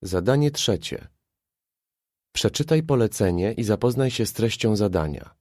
Zadanie trzecie. Przeczytaj polecenie i zapoznaj się z treścią zadania.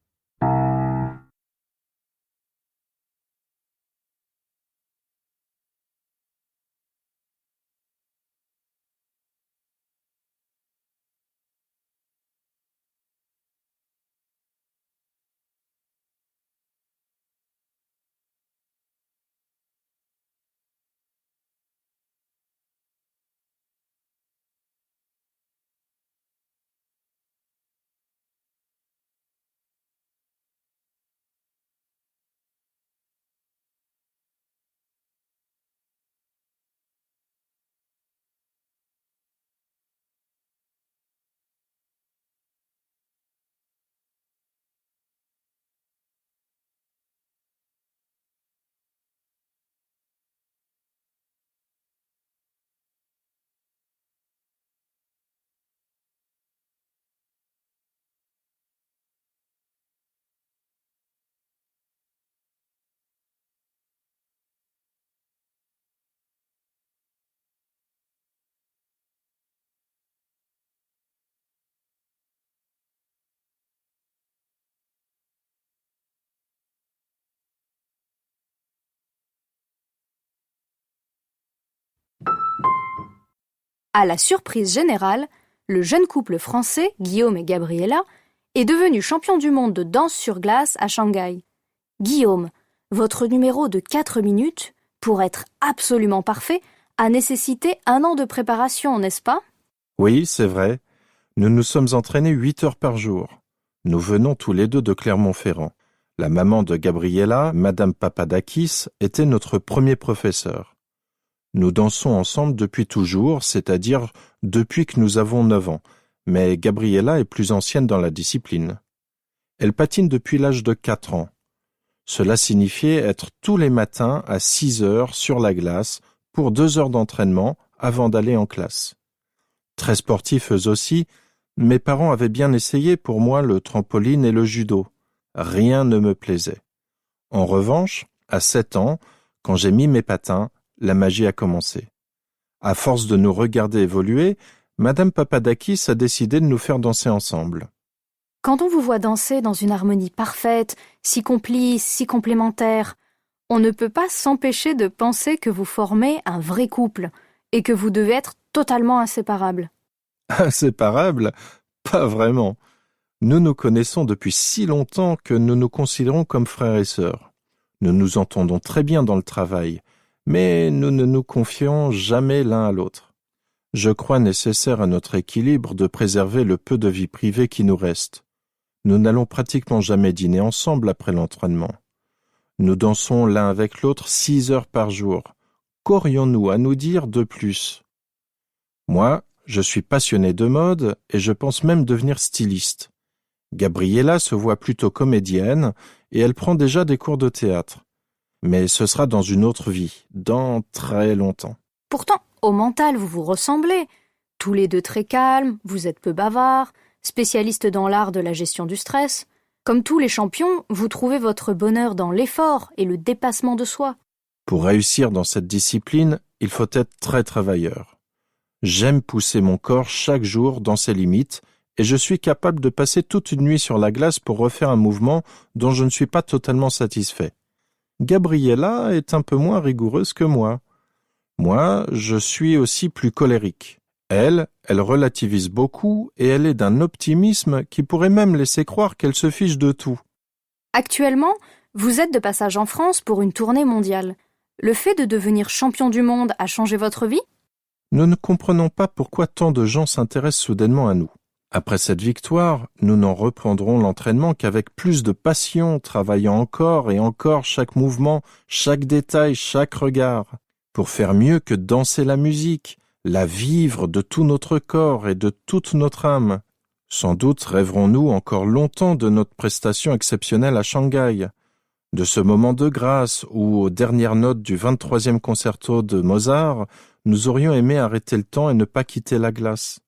À la surprise générale, le jeune couple français, Guillaume et Gabriella, est devenu champion du monde de danse sur glace à Shanghai. Guillaume, votre numéro de 4 minutes, pour être absolument parfait, a nécessité 1 an de préparation, n'est-ce pas? Oui, c'est vrai. Nous nous sommes entraînés 8 heures par jour. Nous venons tous les deux de Clermont-Ferrand. La maman de Gabriella, Madame Papadakis, était notre premier professeur. Nous dansons ensemble depuis toujours, c'est-à-dire depuis que nous avons 9 ans, mais Gabriella est plus ancienne dans la discipline. Elle patine depuis l'âge de 4 ans. Cela signifiait être tous les matins à 6 heures sur la glace pour 2 heures d'entraînement avant d'aller en classe. Très sportifs eux aussi, mes parents avaient bien essayé pour moi le trampoline et le judo. Rien ne me plaisait. En revanche, à 7 ans, quand j'ai mis mes patins, la magie a commencé. À force de nous regarder évoluer, Madame Papadakis a décidé de nous faire danser ensemble. Quand on vous voit danser dans une harmonie parfaite, si complice, si complémentaire, on ne peut pas s'empêcher de penser que vous formez un vrai couple et que vous devez être totalement inséparables. Inséparables? Pas vraiment. Nous nous connaissons depuis si longtemps que nous nous considérons comme frères et sœurs. Nous nous entendons très bien dans le travail, mais nous ne nous confions jamais l'un à l'autre. Je crois nécessaire à notre équilibre de préserver le peu de vie privée qui nous reste. Nous n'allons pratiquement jamais dîner ensemble après l'entraînement. Nous dansons l'un avec l'autre 6 heures par jour. Qu'aurions-nous à nous dire de plus? Moi, je suis passionné de mode et je pense même devenir styliste. Gabriella se voit plutôt comédienne et elle prend déjà des cours de théâtre. Mais ce sera dans une autre vie, dans très longtemps. Pourtant, au mental, vous vous ressemblez. Tous les deux très calmes, vous êtes peu bavards, spécialistes dans l'art de la gestion du stress. Comme tous les champions, vous trouvez votre bonheur dans l'effort et le dépassement de soi. Pour réussir dans cette discipline, il faut être très travailleur. J'aime pousser mon corps chaque jour dans ses limites et je suis capable de passer toute une nuit sur la glace pour refaire un mouvement dont je ne suis pas totalement satisfait. Gabriella est un peu moins rigoureuse que moi. Moi, je suis aussi plus colérique. Elle relativise beaucoup et elle est d'un optimisme qui pourrait même laisser croire qu'elle se fiche de tout. Actuellement, vous êtes de passage en France pour une tournée mondiale. Le fait de devenir champion du monde a changé votre vie? Nous ne comprenons pas pourquoi tant de gens s'intéressent soudainement à nous. Après cette victoire, nous n'en reprendrons l'entraînement qu'avec plus de passion, travaillant encore et encore chaque mouvement, chaque détail, chaque regard, pour faire mieux que danser la musique, la vivre de tout notre corps et de toute notre âme. Sans doute rêverons-nous encore longtemps de notre prestation exceptionnelle à Shanghai, de ce moment de grâce où, aux dernières notes du 23e concerto de Mozart, nous aurions aimé arrêter le temps et ne pas quitter la glace.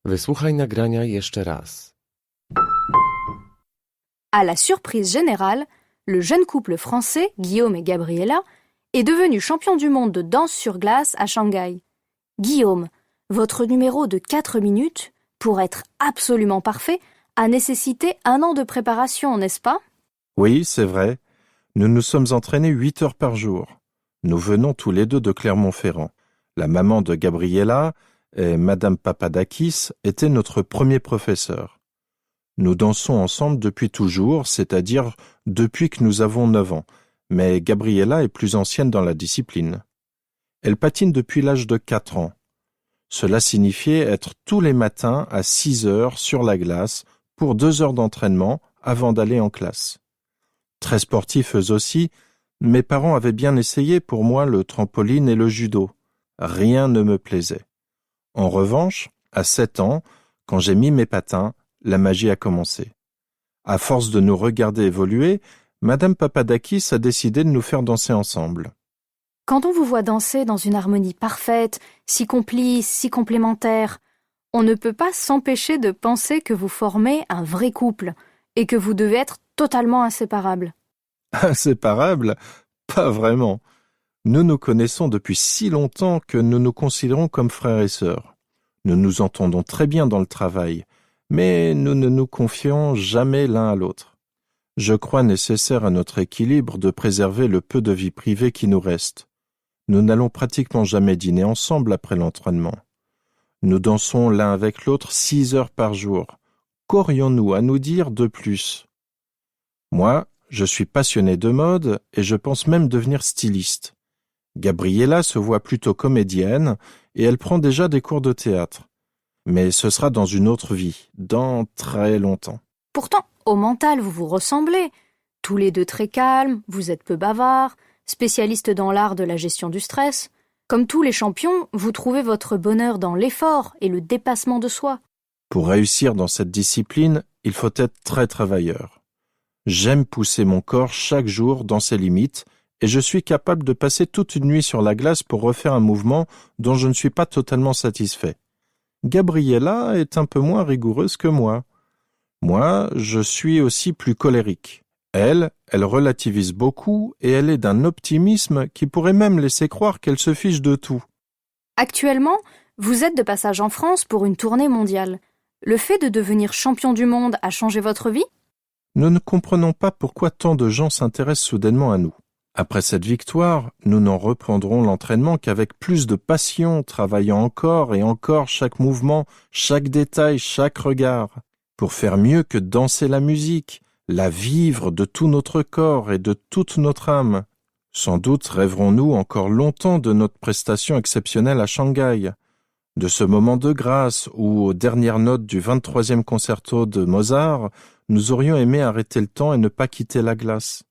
Wysłuchaj nagrania jeszcze raz. À la surprise générale, le jeune couple français, Guillaume et Gabriela, est devenu champion du monde de danse sur glace à Shanghai. Guillaume, votre numéro de 4 minutes, pour être absolument parfait, a nécessité 1 an de préparation, n'est-ce pas? Oui, c'est vrai. Nous nous sommes entraînés 8 heures par jour. Nous venons tous les deux de Clermont-Ferrand. La maman de Gabriela et Madame Papadakis étaient notre premier professeur. Nous dansons ensemble depuis toujours, c'est-à-dire depuis que nous avons 9 ans, mais Gabriela est plus ancienne dans la discipline. Elle patine depuis l'âge de 4 ans. Cela signifiait être tous les matins à 6 heures sur la glace pour 2 heures d'entraînement avant d'aller en classe. Très sportifs eux aussi, mes parents avaient bien essayé pour moi le trampoline et le judo. Rien ne me plaisait. En revanche, à 7 ans, quand j'ai mis mes patins, la magie a commencé. À force de nous regarder évoluer, Madame Papadakis a décidé de nous faire danser ensemble. Quand on vous voit danser dans une harmonie parfaite, si complice, si complémentaire, on ne peut pas s'empêcher de penser que vous formez un vrai couple et que vous devez être totalement inséparables. Inséparables? Pas vraiment. Nous nous connaissons depuis si longtemps que nous nous considérons comme frères et sœurs. Nous nous entendons très bien dans le travail, mais nous ne nous confions jamais l'un à l'autre. Je crois nécessaire à notre équilibre de préserver le peu de vie privée qui nous reste. Nous n'allons pratiquement jamais dîner ensemble après l'entraînement. Nous dansons l'un avec l'autre 6 heures par jour. Qu'aurions-nous à nous dire de plus? Moi, je suis passionné de mode et je pense même devenir styliste. Gabriela se voit plutôt comédienne et elle prend déjà des cours de théâtre. Mais ce sera dans une autre vie, dans très longtemps. Pourtant, au mental, vous vous ressemblez. Tous les deux très calmes, vous êtes peu bavards, spécialistes dans l'art de la gestion du stress. Comme tous les champions, vous trouvez votre bonheur dans l'effort et le dépassement de soi. Pour réussir dans cette discipline, il faut être très travailleur. J'aime pousser mon corps chaque jour dans ses limites et je suis capable de passer toute une nuit sur la glace pour refaire un mouvement dont je ne suis pas totalement satisfait. Gabriela est un peu moins rigoureuse que moi. Moi, je suis aussi plus colérique. Elle relativise beaucoup et elle est d'un optimisme qui pourrait même laisser croire qu'elle se fiche de tout. Actuellement, vous êtes de passage en France pour une tournée mondiale. Le fait de devenir champion du monde a changé votre vie? Nous ne comprenons pas pourquoi tant de gens s'intéressent soudainement à nous. Après cette victoire, nous n'en reprendrons l'entraînement qu'avec plus de passion, travaillant encore et encore chaque mouvement, chaque détail, chaque regard, pour faire mieux que danser la musique, la vivre de tout notre corps et de toute notre âme. Sans doute rêverons-nous encore longtemps de notre prestation exceptionnelle à Shanghai, de ce moment de grâce où, aux dernières notes du 23e concerto de Mozart, nous aurions aimé arrêter le temps et ne pas quitter la glace.